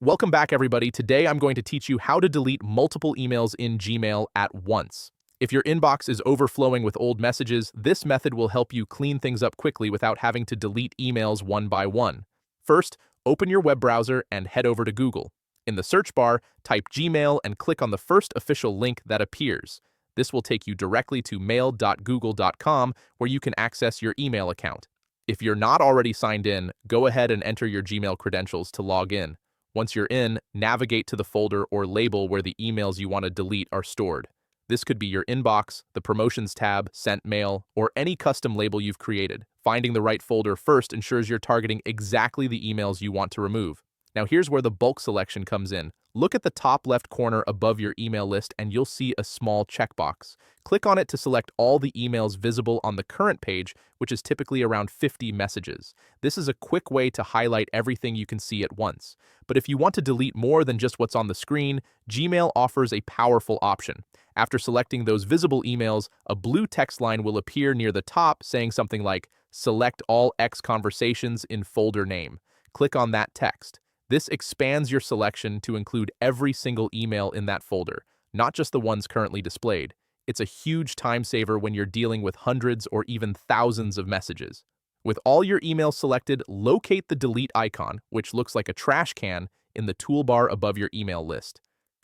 Welcome back, everybody. Today, I'm going to teach you how to delete multiple emails in Gmail at once. If your inbox is overflowing with old messages, this method will help you clean things up quickly without having to delete emails one by one. First, open your web browser and head over to Google. In the search bar, type Gmail and click on the first official link that appears. This will take you directly to mail.google.com, where you can access your email account. If you're not already signed in, go ahead and enter your Gmail credentials to log in. Once you're in, navigate to the folder or label where the emails you want to delete are stored. This could be your inbox, the promotions tab, sent mail, or any custom label you've created. Finding the right folder first ensures you're targeting exactly the emails you want to remove. Now here's where the bulk selection comes in. Look at the top left corner above your email list and you'll see a small checkbox. Click on it to select all the emails visible on the current page, which is typically around 50 messages. This is a quick way to highlight everything you can see at once. But if you want to delete more than just what's on the screen, Gmail offers a powerful option. After selecting those visible emails, a blue text line will appear near the top saying something like, "Select all X conversations in folder name." Click on that text. This expands your selection to include every single email in that folder, not just the ones currently displayed. It's a huge time saver when you're dealing with hundreds or even thousands of messages. With all your emails selected, locate the delete icon, which looks like a trash can, in the toolbar above your email list.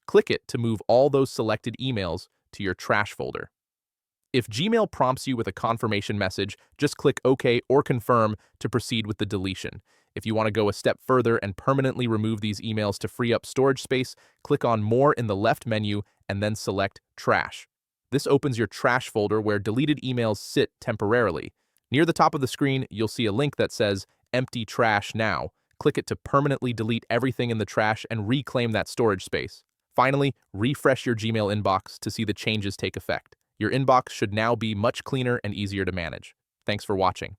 Click it to move all those selected emails to your trash folder. If Gmail prompts you with a confirmation message, just click OK or Confirm to proceed with the deletion. If you want to go a step further and permanently remove these emails to free up storage space, click on More in the left menu and then select Trash. This opens your trash folder where deleted emails sit temporarily. Near the top of the screen, you'll see a link that says Empty Trash Now. Click it to permanently delete everything in the trash and reclaim that storage space. Finally, refresh your Gmail inbox to see the changes take effect. Your inbox should now be much cleaner and easier to manage. Thanks for watching.